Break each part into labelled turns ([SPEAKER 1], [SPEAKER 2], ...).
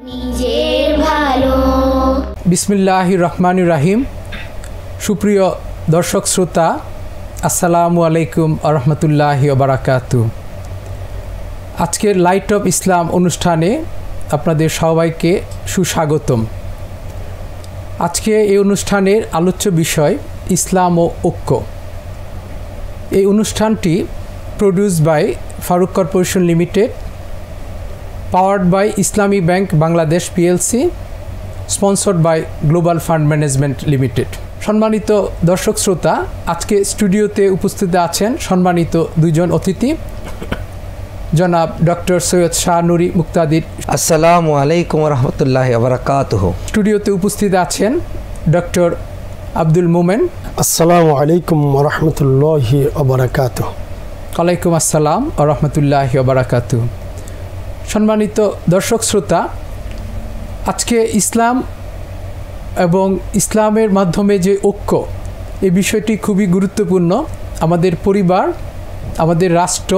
[SPEAKER 1] নিজের ভালো।
[SPEAKER 2] বিসমিল্লাহির রহমানির রহিম। সুপ্রিয় দর্শক শ্রোতা, আসসালামু আলাইকুম আ রহমতুল্লাহি ওয়া বারাকাতুহু। আজকের লাইট অফ ইসলাম অনুষ্ঠানে আপনাদের সবাইকে সুস্বাগতম। আজকে এই অনুষ্ঠানের আলোচ্য বিষয় ইসলাম ও ঐক্য। এই অনুষ্ঠানটি produce by Faruk corporation limited, powered by Islami bank Bangladesh PLC, sponsored by global fund management limited. সম্মানিত দর্শক শ্রোতা, আজকে স্টুডিওতে উপস্থিত আছেন সম্মানিত দুইজন অতিথি, জনাব ডক্টর সৈয়দ শাহ নুরি মুক্তাদির।
[SPEAKER 3] আসসালামু আলাইকুম রহমতুল্লাহি ওয়া বারাকাতুহু।
[SPEAKER 2] স্টুডিওতে উপস্থিত আছেন ডক্টর আব্দুল মোমেন।
[SPEAKER 4] আসসালামু আলাইকুম রহমতুল্লাহি ওয়া বারাকাতুহু।
[SPEAKER 2] ওয়ালাইকুম আসসালাম ও রহমতুল্লাহি ওয়া বারাকাতুহু। সম্মানিত দর্শক শ্রোতা, আজকে ইসলাম এবং ইসলামের মাধ্যমে যে ঐক্য, এই বিষয়টি খুবই গুরুত্বপূর্ণ। আমাদের পরিবার, আমাদের রাষ্ট্র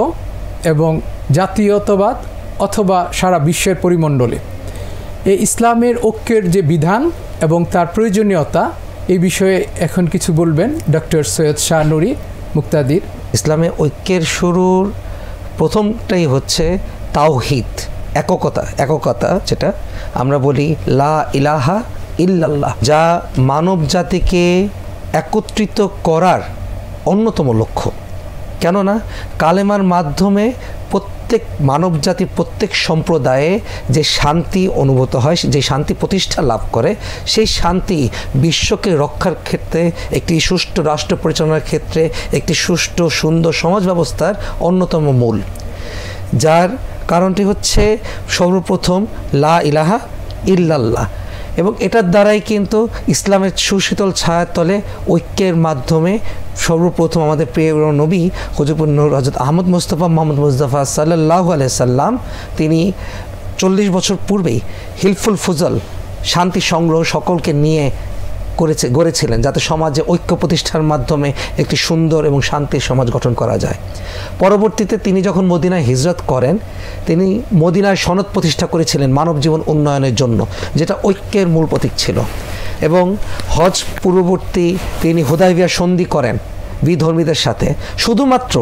[SPEAKER 2] এবং জাতীয়তাবাদ অথবা সারা বিশ্বের পরিমণ্ডলে এই ইসলামের ঐক্যের যে বিধান এবং তার প্রয়োজনীয়তা, এই বিষয়ে এখন কিছু বলবেন ডক্টর সৈয়দ শাহ নুরি মুক্তাদির।
[SPEAKER 3] ইসলামে ঐক্যের শুরুর প্রথমটাই হচ্ছে তাওহীদ, এককতা, যেটা আমরা বলি লা ইলাহা ইল্লাল্লাহ, যা মানব জাতিকে একত্রিত করার অন্যতম লক্ষ্য। কেননা কালেমার মাধ্যমে প্রত্যেক মানব জাতি, প্রত্যেক সম্প্রদায়ে যে শান্তি অনুভূত হয়, যে শান্তি প্রতিষ্ঠা লাভ করে, সেই শান্তি বিশ্বকে রক্ষার ক্ষেত্রে, একটি সুষ্ঠু রাষ্ট্র পরিচালনার ক্ষেত্রে, একটি সুষ্ঠু সুন্দর সমাজ ব্যবস্থার অন্যতম মূল। যার কারণটি হচ্ছে সর্বপ্রথম লা ইলাহা ইল্লাল্লাহ, এবং এটার দ্বারাই কিন্তু ইসলামের সুশীতল ছায়ার তলে ঐক্যের মাধ্যমে সর্বপ্রথম আমাদের প্রিয় নবী হুজুর নূর হযরত আহমদ মুস্তাফা মোহাম্মদ মুস্তাফা সাল্লাল্লাহু আলাইহি সাল্লাম, তিনি 40 বছর পূর্বেই হিলফুল ফুজল শান্তি সংগ্রহ সকলকে নিয়ে গড়েছিলেন, যাতে সমাজে ঐক্য প্রতিষ্ঠার মাধ্যমে একটি সুন্দর এবং শান্তির সমাজ গঠন করা যায়। পরবর্তীতে তিনি যখন মদিনায় হিজরত করেন, তিনি মদিনায় সনদ প্রতিষ্ঠা করেছিলেন মানব জীবন উন্নয়নের জন্য, যেটা ঐক্যের মূল প্রতীক ছিল। এবং হজ পূর্ববর্তী তিনি হুদায়বিয়া সন্ধি করেন বিধর্মীদের সাথে, শুধুমাত্র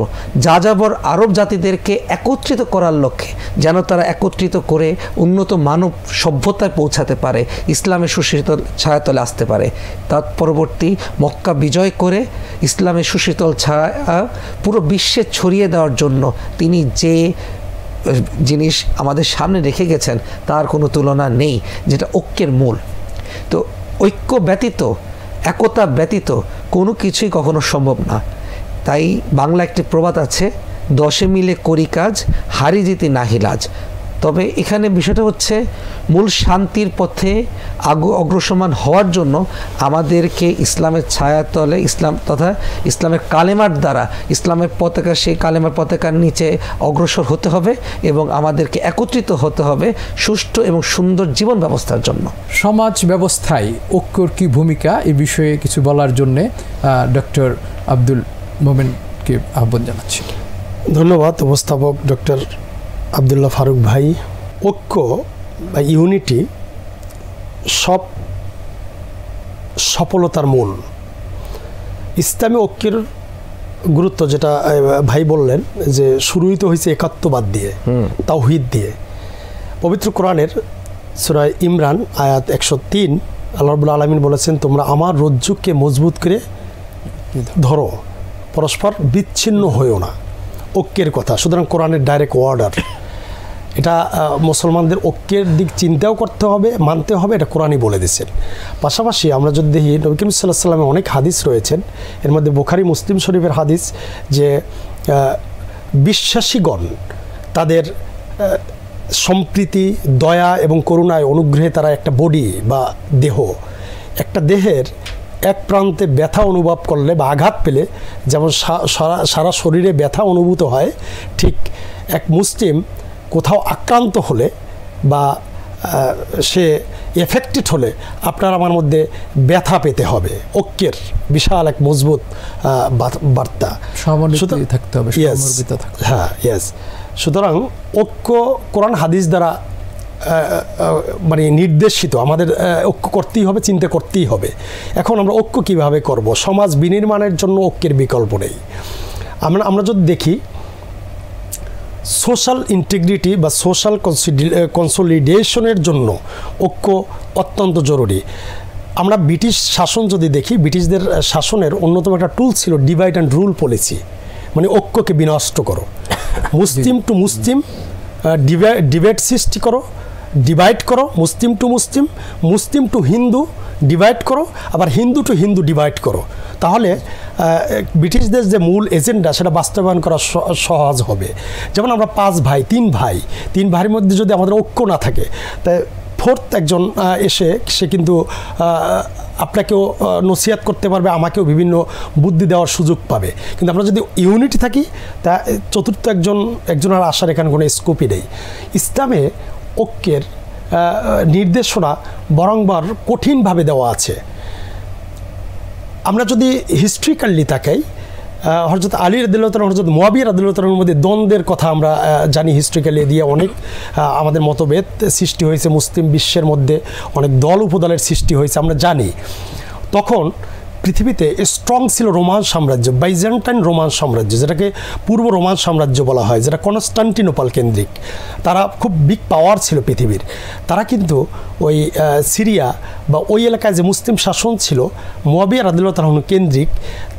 [SPEAKER 3] যাযাবর আরব জাতিদেরকে একত্রিত করার লক্ষ্যে, যেন তারা একত্রিত করে উন্নত মানব সভ্যতায় পৌঁছাতে পারে, ইসলামের সুশীতল ছায়াতলে আসতে পারে। তার পরবর্তী মক্কা বিজয় করে ইসলামের সুশীতল ছায়া পুরো বিশ্বে ছড়িয়ে দেওয়ার জন্য তিনি যে জিনিস আমাদের সামনে রেখে গেছেন তার কোনো তুলনা নেই, যেটা ঐক্যের মূল। তো ঐক্য ব্যতীত, একতা ব্যতীত কোনো কিছুই কখনো সম্ভব না। তাই বাংলা একটি প্রবাদ আছে, 10 মিলে করি কাজ, হারি জিতি নাহিলাজ। তবে এখানে বিষয়টা হচ্ছে মূল শান্তির পথে অগ্রসমান হওয়ার জন্য আমাদেরকে ইসলামের ছায়াতলে, ইসলাম তথা ইসলামের কালেমার দ্বারা, ইসলামের পতাকা, সেই কালেমার পতাকার নিচে অগ্রসর হতে হবে এবং আমাদেরকে একত্রিত হতে হবে সুষ্ঠু এবং সুন্দর জীবন ব্যবস্থার জন্য।
[SPEAKER 2] সমাজ ব্যবস্থায় ঐক্যর কী ভূমিকা, এই বিষয়ে কিছু বলার জন্যে ডক্টর আব্দুল মোমেনকে আহ্বান জানাচ্ছি।
[SPEAKER 4] ধন্যবাদ উপস্থাপক ডক্টর আবদুল্লাহ ফারুক ভাই। ঐক্য বা ইউনিটি সব সফলতার মূল। ইসলামী ঐক্যের গুরুত্ব যেটা ভাই বললেন, যে শুরুই তো হয়েছে একাত্মবাদ দিয়ে, তাওহীদ দিয়ে। পবিত্র কোরআনের সূরা ইমরান আয়াত 103 আল্লাহ রাব্বুল আলামিন বলেছেন, তোমরা আমার রজ্জুকে মজবুত করে ধরো, পরস্পর বিচ্ছিন্ন হয়েও না। ঐক্যের কথা, সুতরাং কোরআনের ডাইরেক্ট অর্ডার। এটা মুসলমানদের ঐক্যের দিক চিন্তাও করতে হবে, মানতে হবে, এটা কোরআনই বলে দিয়েছেন। পাশাপাশি আমরা যদি দেখি, নবী করিম সাল্লাল্লাহু আলাইহি ওয়াসাল্লামের অনেক হাদিস রয়েছেন, এর মধ্যে বুখারী মুসলিম শরীফের হাদিস, যে বিশ্বাসীগণ তাদের সম্প্রীতি, দয়া এবং করুণায়, অনুগ্রহে তারা একটা বডি বা দেহ, একটা দেহের এক প্রান্তে ব্যথা অনুভব করলে বা আঘাত পেলে যেমন সারা শরীরে ব্যথা অনুভূত হয়, ঠিক এক মুসলিম কোথাও আক্রান্ত হলে বা সে এফেক্টেড হলে আপনার আমার মধ্যে ব্যথা পেতে হবে। ঐক্যের বিশাল এক মজবুত বার্তা,
[SPEAKER 2] থাকতে হবে।
[SPEAKER 4] হ্যাঁ, ইয়েস। সুতরাং ঐক্য কোরআন হাদিস দ্বারা মানে নির্দেশিত, আমাদের ঐক্য করতেই হবে, চিন্তা করতেই হবে। এখন আমরা ঐক্য কিভাবে করব? সমাজ বিনির্মাণের জন্য ঐক্যের বিকল্প নেই। আমরা যদি দেখি সোশ্যাল ইন্টিগ্রিটি বা সোশ্যাল কনসলিডেশনের জন্য ঐক্য অত্যন্ত জরুরি। আমরা ব্রিটিশ শাসন যদি দেখি, ব্রিটিশদের শাসনের অন্যতম একটা টুল ছিল ডিভাইড অ্যান্ড রুল পলিসি, মানে ঐক্যকে বিনষ্ট করো, মুসলিম টু মুসলিম ডিভাইড সৃষ্টি করো, ডিভাইড করো, মুসলিম টু মুসলিম, মুসলিম টু হিন্দু ডিভাইড করো, আবার হিন্দু টু হিন্দু ডিভাইড করো। তাহলে ব্রিটিশদের যে মূল এজেন্ডা সেটা বাস্তবায়ন করা সহজ হবে। যেমন আমরা 5 ভাই, 3 ভাইয়ের মধ্যে যদি আমাদের ঐক্য না থাকে, তাই ফোর্থ একজন এসে সে কিন্তু আপনাকেও নসিহাত করতে পারবে, আমাকেও বিভিন্ন বুদ্ধি দেওয়ার সুযোগ পাবে। কিন্তু আমরা যদি ইউনিটি থাকি, তা চতুর্থ একজনের আসার এখানে কোনো স্কোপই নেই। ইসলামে ঐক্যের নির্দেশনা বরংবার কঠিনভাবে দেওয়া আছে। আমরা যদি হিস্ট্রিক্যালি তাকাই, হযরত আলী রাদিয়াল্লাহু তাআলা, হযরত মুয়াবিয়া রাদিয়াল্লাহু তাআলার মধ্যে দ্বন্দ্বের কথা আমরা জানি। হিস্ট্রিক্যালি দিয়ে অনেক আমাদের মতভেদ সৃষ্টি হয়েছে, মুসলিম বিশ্বের মধ্যে অনেক দল উপদলের সৃষ্টি হয়েছে আমরা জানি। তখন পৃথিবীতে স্ট্রং ছিল রোমান সাম্রাজ্য, বাইজেন্টাইন রোমান সাম্রাজ্য, যেটাকে পূর্ব রোমান সাম্রাজ্য বলা হয়, যেটা কনস্টান্টিনোপল কেন্দ্রিক। তারা খুব বিগ পাওয়ার ছিল পৃথিবীর। তারা কিন্তু ওই সিরিয়া বা ওই এলাকায় যে মুসলিম শাসন ছিল মুয়াবিয়া রাদিয়াল্লাহু তাআলা কেন্দ্রিক,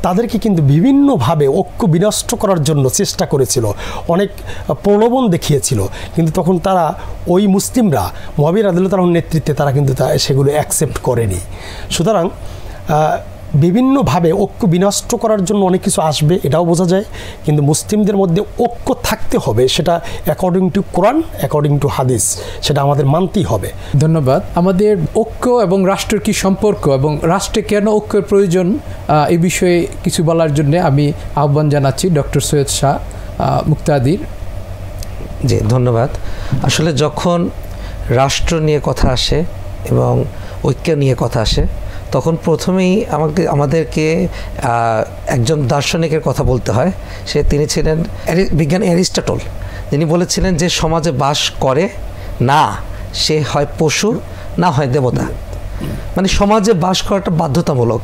[SPEAKER 4] তাদেরকে কিন্তু বিভিন্নভাবে ঐক্য বিনষ্ট করার জন্য চেষ্টা করেছিল, অনেক প্রলোভন দেখিয়েছিল। কিন্তু তখন তারা ওই মুসলিমরা মুয়াবিয়া রাদিয়াল্লাহু তাআলার নেতৃত্বে তারা কিন্তু সেগুলো অ্যাকসেপ্ট করেনি। সুতরাং বিভিন্নভাবে ঐক্য বিনষ্ট করার জন্য অনেক কিছু আসবে, এটাও বোঝা যায়। কিন্তু মুসলিমদের মধ্যে ঐক্য থাকতে হবে, সেটা according to Quran, according to হাদিস, সেটা আমাদের মানতেই হবে।
[SPEAKER 2] ধন্যবাদ। আমাদের ঐক্য এবং রাষ্ট্রের কি সম্পর্ক এবং রাষ্ট্রে কেন ঐক্যের প্রয়োজন, এই বিষয়ে কিছু বলার জন্য আমি আহ্বান জানাচ্ছি ডক্টর সৈয়দ শাহ মুক্তাদির।
[SPEAKER 3] জি, ধন্যবাদ। আসলে যখন রাষ্ট্র নিয়ে কথা আসে এবং ঐক্য নিয়ে কথা আসে, তখন প্রথমেই আমাদেরকে একজন দার্শনিকের কথা বলতে হয়। তিনি ছিলেন বিজ্ঞানী অ্যারিস্টটল, যিনি বলেছিলেন যে সমাজে বাস করে না সে হয় পশু না হয় দেবতা। মানে সমাজে বাস করাটা বাধ্যতামূলক,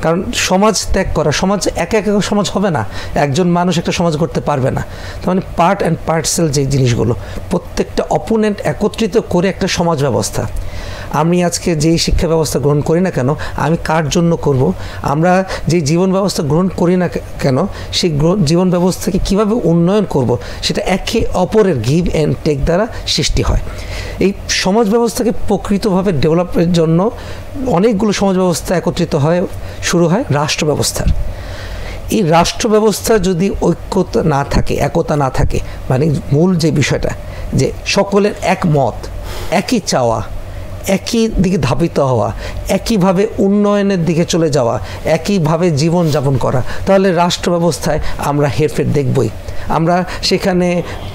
[SPEAKER 3] কারণ সমাজ ত্যাগ করা, সমাজ একা একা সমাজ হবে না, একজন মানুষ একটা সমাজ করতে পারবে না। তার মানে পার্ট অ্যান্ড পার্সেল যে জিনিসগুলো, প্রত্যেকটা অপোনেন্ট একত্রিত করে একটা সমাজ ব্যবস্থা। আমি আজকে যেই শিক্ষা ব্যবস্থা গ্রহণ করি না কেন, আমি কার জন্য করব? আমরা যে জীবন ব্যবস্থা গ্রহণ করি না কেন, সেই জীবন ব্যবস্থাকে কীভাবে উন্নয়ন করব, সেটা একে অপরের গিভ অ্যান্ড টেক দ্বারা সৃষ্টি হয়। এই সমাজ ব্যবস্থাকে প্রকৃতভাবে ডেভেলপের জন্য অনেকগুলো সমাজ ব্যবস্থা একত্রিত হয়, শুরু হয় রাষ্ট্র ব্যবস্থার। এই রাষ্ট্র ব্যবস্থা যদি ঐক্যতা না থাকে, একতা না থাকে, মানে মূল যে বিষয়টা যে সকলের একমত, একই চাওয়া, একই দিকে ধাবিত হওয়া, একইভাবে উন্নয়নের দিকে চলে যাওয়া, একইভাবে জীবনযাপন করা, তাহলে রাষ্ট্র ব্যবস্থায় আমরা হেরফের দেখবই। আমরা সেখানে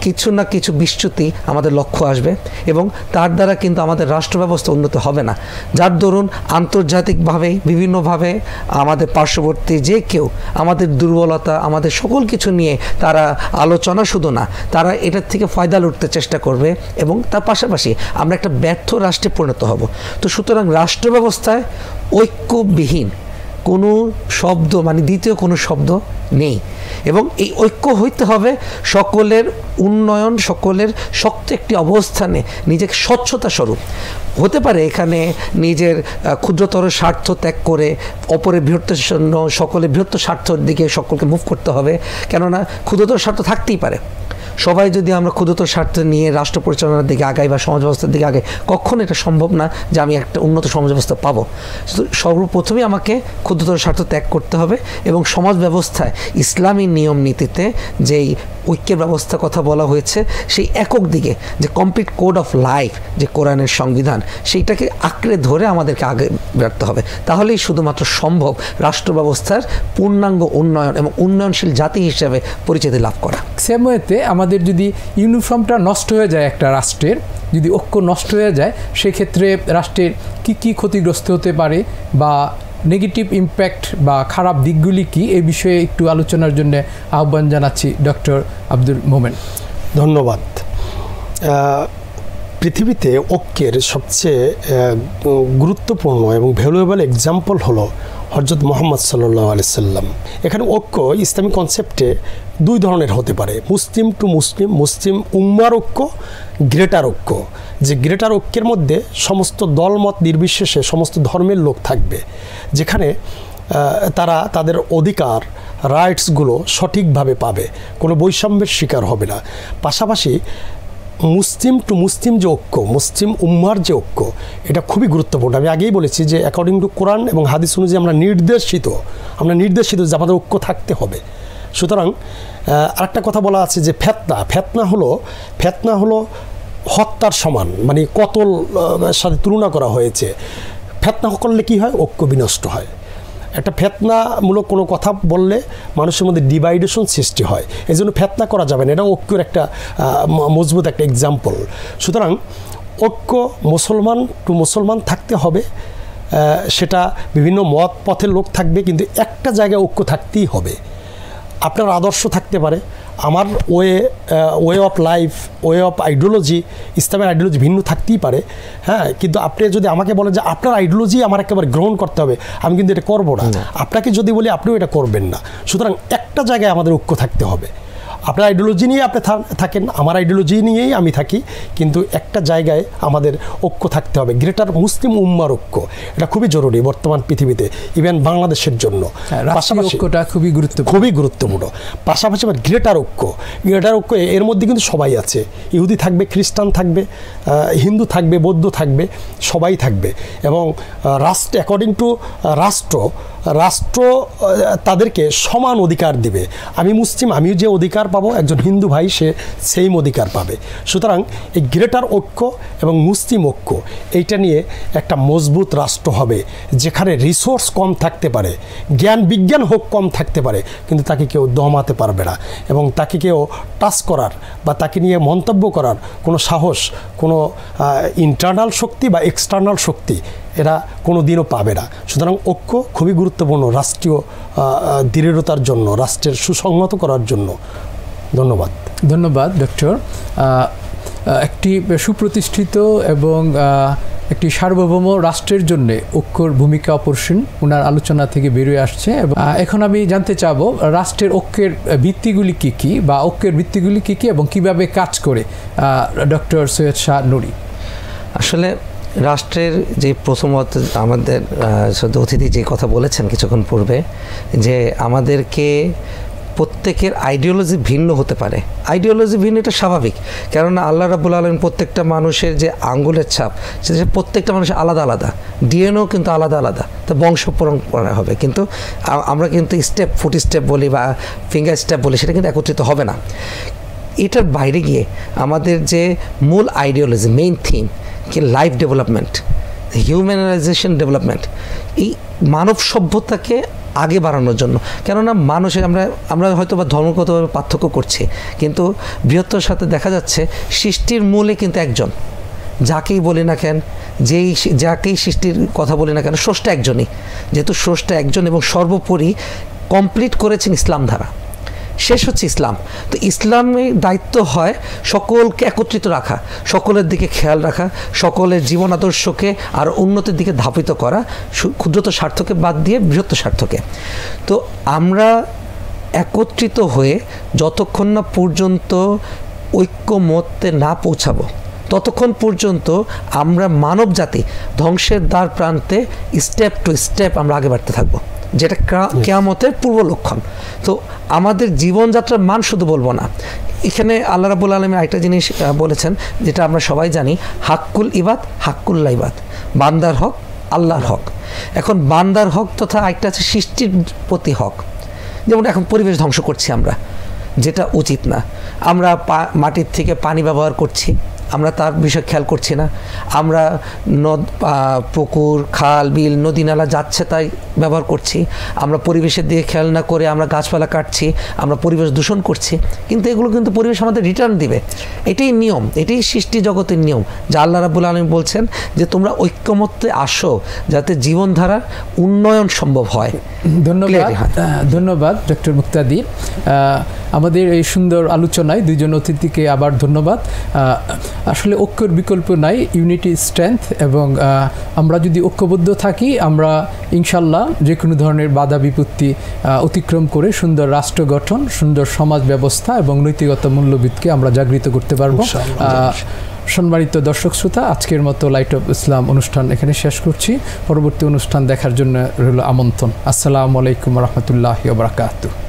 [SPEAKER 3] কিছু না কিছু বিচ্যুতি আমাদের লক্ষ্য আসবে এবং তার দ্বারা কিন্তু আমাদের রাষ্ট্র ব্যবস্থা উন্নত হবে না। যার দরুন আন্তর্জাতিকভাবে বিভিন্নভাবে আমাদের পার্শ্ববর্তী যে কেউ আমাদের দুর্বলতা, আমাদের সকল কিছু নিয়ে তারা আলোচনা শুধু না, তারা এটার থেকে ফায়দা লুটতে চেষ্টা করবে এবং তার পাশাপাশি আমরা একটা ব্যর্থ রাষ্ট্রে পরিণত হব। তো সুতরাং রাষ্ট্র ব্যবস্থায় ঐক্যবিহীন কোনো শব্দ, মানে দ্বিতীয় কোনো শব্দ নেই। এবং এই ঐক্য হইতে হবে সকলের উন্নয়ন, সকলের শক্ত একটি অবস্থানে নিজেকে স্বচ্ছতা স্বরূপ হতে পারে। এখানে নিজের ক্ষুদ্রতর স্বার্থ ত্যাগ করে অপরের বৃহত্তর জন্য সকলের বৃহত্তর স্বার্থের দিকে সকলকে মুভ করতে হবে, কেননা ক্ষুদ্রতর স্বার্থ থাকতেই পারে। সবাই যদি আমরা ক্ষুদ্রতর স্বার্থ নিয়ে রাষ্ট্র পরিচালনার দিকে আগাই বা সমাজ ব্যবস্থার দিকে আগাই, কখনো এটা সম্ভব না যে আমি একটা উন্নত সমাজ ব্যবস্থা পাবো। সর্বপ্রথমেই আমাকে ক্ষুদ্রতর স্বার্থ ত্যাগ করতে হবে এবং সমাজ ব্যবস্থায় ইসলামী নিয়ম নীতিতে যেই ঐক্যের ব্যবস্থার কথা বলা হয়েছে, সেই একক দিকে যে কমপ্লিট কোড অফ লাইফ, যে কোরআনের সংবিধান, সেইটাকে আঁকড়ে ধরে আমাদেরকে আগে বাড়তে হবে। তাহলেই শুধুমাত্র সম্ভব রাষ্ট্র ব্যবস্থার পূর্ণাঙ্গ উন্নয়ন এবং উন্নয়নশীল জাতি হিসেবে পরিচিতি লাভ করা।
[SPEAKER 2] সেমওয়েতে আমাদের যদি ইউনিফর্মটা নষ্ট হয়ে যায়, একটা রাষ্ট্রের যদি ঐক্য নষ্ট হয়ে যায়, সেক্ষেত্রে রাষ্ট্রের কি ক্ষতিগ্রস্ত হতে পারে বা নেগেটিভ ইম্প্যাক্ট বা খারাপ দিকগুলি কি, এই বিষয়ে একটু আলোচনার জন্য আহ্বান জানাচ্ছি ডক্টর আব্দুল মোমেন।
[SPEAKER 4] ধন্যবাদ। পৃথিবীতে ঐক্যের সবচেয়ে গুরুত্বপূর্ণ এবং ভ্যালুয়েবল এক্সাম্পল হলো হযরত মুহাম্মদ সাল্লাল্লাহু আলাইহি সাল্লাম। এখানে ঐক্য ইসলামিক কনসেপ্টে দুই ধরনের হতে পারে, মুসলিম টু মুসলিম, মুসলিম উম্মার ঐক্য, গ্রেটার ঐক্য। যে গ্রেটার ঐক্যের মধ্যে সমস্ত দলমত নির্বিশেষে সমস্ত ধর্মের লোক থাকবে, যেখানে তারা তাদের অধিকার রাইটসগুলো সঠিকভাবে পাবে, কোনো বৈষম্যের শিকার হবে না। পাশাপাশি মুসলিম টু মুসলিম যে ঐক্য, মুসলিম উম্মার যে ঐক্য, এটা খুবই গুরুত্বপূর্ণ। আমি আগেই বলেছি যে অ্যাকর্ডিং টু কোরআন এবং হাদিস অনুযায়ী আমরা নির্দেশিত যে আমাদের ঐক্য থাকতে হবে। সুতরাং আরেকটা কথা বলা আছে যে ফেতনা হলো হত্যার সমান, মানে কতল সাথে তুলনা করা হয়েছে। ফেতনা করলে কি হয়? ঐক্য বিনষ্ট হয়। একটা ফেতনামূলক কোনো কথা বললে মানুষের মধ্যে ডিভাইডেশন সৃষ্টি হয়, এই জন্য ফেতনা করা যাবে না। এটা ঐক্যের একটা মজবুত একটা এক্সাম্পল। সুতরাং ঐক্য মুসলমান টু মুসলমান থাকতে হবে, সেটা বিভিন্ন মত পথের লোক থাকবে, কিন্তু একটা জায়গায় ঐক্য থাকতেই হবে। আপনার আদর্শ থাকতে পারে, আমার way of life, way of ideology, ইসলামের আইডিওলজি ভিন্ন থাকতেই পারে, হ্যাঁ, কিন্তু আপনি যদি আমাকে বলেন যে আপনার আইডিওলজি আমার একেবারে গ্রহণ করতে হবে, আমি কিন্তু এটা করবো না। আপনাকে যদি বলি আপনিও এটা করবেন না। সুতরাং একটা জায়গায় আমাদের ঐক্য থাকতে হবে। আপনার আইডিওলজি নিয়ে আপনি থাকেন, আমার আইডিওলজি নিয়েই আমি থাকি, কিন্তু একটা জায়গায় আমাদের ঐক্য থাকতে হবে। গ্রেটার মুসলিম উম্মার ঐক্য, এটা খুবই জরুরি বর্তমান পৃথিবীতে, ইভেন বাংলাদেশের জন্য।
[SPEAKER 2] পাশাপাশি ঐক্যটা খুবই
[SPEAKER 4] গুরুত্বপূর্ণ। পাশাপাশি গ্রেটার ঐক্য এর মধ্যে কিন্তু সবাই আছে। ইহুদি থাকবে, খ্রিস্টান থাকবে, হিন্দু থাকবে, বৌদ্ধ থাকবে, সবাই থাকবে। এবং অ্যাকর্ডিং টু রাষ্ট্র তাদেরকে সমান অধিকার দিবে। আমি মুসলিম, আমিও যে অধিকার পাবো, একজন হিন্দু ভাই সে সেম অধিকার পাবে। সুতরাং এই গ্রেটার ঐক্য এবং মুসলিম ঐক্য, এইটা নিয়ে একটা মজবুত রাষ্ট্র হবে, যেখানে রিসোর্স কম থাকতে পারে, জ্ঞান বিজ্ঞান হোক কম থাকতে পারে, কিন্তু তাকে কেউ দমাতে পারবে না, এবং তাকে কেউ টাচ করার বা তাকে নিয়ে মন্তব্য করার কোনো সাহস, কোনো ইন্টারনাল শক্তি বা এক্সটার্নাল শক্তি এরা কোনো দিনও পাবে না। সুতরাং ঐক্য খুবই গুরুত্বপূর্ণ রাষ্ট্রীয় দৃঢ়তার জন্য, রাষ্ট্রের সুসংহত করার জন্য। ধন্যবাদ
[SPEAKER 2] ডক্টর। একটি সুপ্রতিষ্ঠিত এবং একটি সার্বভৌম রাষ্ট্রের জন্য ঐক্যর ভূমিকা অপরিসীম ওনার আলোচনা থেকে বেরিয়ে আসছে। এখন আমি জানতে চাবো রাষ্ট্রের ঐক্যের ভিত্তিগুলি কী বা ঐক্যের ভিত্তিগুলি কী এবং কিভাবে কাজ করে ডক্টর সৈয়দ শাহ নুরী।
[SPEAKER 3] আসলে রাষ্ট্রের যে প্রথমত আমাদের অতিথি যে কথা বলেছেন কিছুক্ষণ পূর্বে, যে আমাদেরকে প্রত্যেকের আইডিওলজি ভিন্ন হতে পারে। আইডিওলজি ভিন্ন, এটা স্বাভাবিক, কেননা আল্লাহ রাব্বুল আলামিন প্রত্যেকটা মানুষের যে আঙ্গুলের ছাপ, সেটা প্রত্যেকটা মানুষের আলাদা আলাদা, ডিএনএও কিন্তু আলাদা আলাদা, তো বংশ পরম্পরা হবে, কিন্তু আমরা কিন্তু ফুট স্টেপ বলি বা ফিঙ্গার স্টেপ বলি, সেটা কিন্তু একত্রিত হবে না। এটার বাইরে গিয়ে আমাদের যে মূল আইডিওলজি, মেইন থিম কি, লাইফ ডেভেলপমেন্ট, হিউম্যানাইজেশন ডেভেলপমেন্ট, এই মানব সভ্যতাকে আগে বাড়ানোর জন্য। কেননা মানুষের আমরা হয়তো বা ধর্মগতভাবে পার্থক্য করছি, কিন্তু বৃহত্তর সাথে দেখা যাচ্ছে সৃষ্টির মূলে কিন্তু একজন, যাকেই বলি না কেন, যাকেই সৃষ্টির কথা বলি না কেন, স্রষ্টা একজনই। যেহেতু স্রষ্টা একজন এবং সর্বোপরি কমপ্লিট করেছেন ইসলাম ধারা, শেষ হচ্ছে ইসলাম। তো ইসলামের দায়িত্ব হয় সকলকে একত্রিত রাখা, সকলের দিকে খেয়াল রাখা, সকলের জীবন আদর্শকে আর উন্নতির দিকে ধাবিত করা, ক্ষুদ্রতর স্বার্থকে বাদ দিয়ে বৃহত্তর স্বার্থকে। তো আমরা একত্রিত হয়ে যতক্ষণ না পর্যন্ত ঐক্যমত্যে না পৌঁছাবো, ততক্ষণ পর্যন্ত আমরা মানব জাতি ধ্বংসের দ্বার প্রান্তে স্টেপ টু স্টেপ আমরা আগে বাড়তে থাকবো, যেটা কিয়ামতের পূর্ব লক্ষণ। তো আমাদের জীবনযাত্রার মান শুধু বলবো না, এখানে আল্লাহ রাব্বুল আলামিন একটা জিনিস বলেছেন, যেটা আমরা সবাই জানি, হাক্কুল ইবাদ হাক্কুল্লাহ ইবাদ, বান্দার হক আল্লাহর হক। এখন বান্দার হক তথা একটা আছে সৃষ্টির প্রতি হক। যেমন এখন পরিবেশ ধ্বংস করছি আমরা, যেটা উচিত না। আমরা মাটির থেকে পানি ব্যবহার করছি, আমরা তার বিষয় খেয়াল করছি না। আমরা পুকুর, খাল, বিল, নদী, নালা যাচ্ছে তাই ব্যবহার করছি। আমরা পরিবেশের দিকে খেয়াল না করে আমরা গাছপালা কাটছি, আমরা পরিবেশ দূষণ করছি, কিন্তু এগুলো কিন্তু পরিবেশ আমাদের রিটার্ন দিবে। এটাই নিয়ম, এটাই সৃষ্টি জগতের নিয়ম, যা আল্লাহ রাব্বুল আলামিন বলছেন যে তোমরা ঐক্যমত্যে আসো, যাতে জীবনধারার উন্নয়ন সম্ভব হয়।
[SPEAKER 2] ধন্যবাদ ডক্টর মুক্তাদির। আমাদের এই সুন্দর আলোচনায় দুইজন অতিথিকে আবার ধন্যবাদ। আসলে ঐক্যের বিকল্প নাই, ইউনিটি স্ট্রেংথ, এবং আমরা যদি ঐক্যবদ্ধ থাকি আমরা ইনশাল্লাহ যে কোনো ধরনের বাধা বিপত্তি অতিক্রম করে সুন্দর রাষ্ট্র গঠন, সুন্দর সমাজ ব্যবস্থা এবং নৈতিকত মূল্যবোধকে আমরা জাগৃত করতে পারবো। সম্মানিত দর্শক শ্রোতা, আজকের মতো লাইট অফ ইসলাম অনুষ্ঠান এখানে শেষ করছি। পরবর্তী অনুষ্ঠান দেখার জন্য রইল আমন্ত্রণ। আসসালামু আলাইকুম রহমতুল্লাহি ওয়া বারাকাতুহু।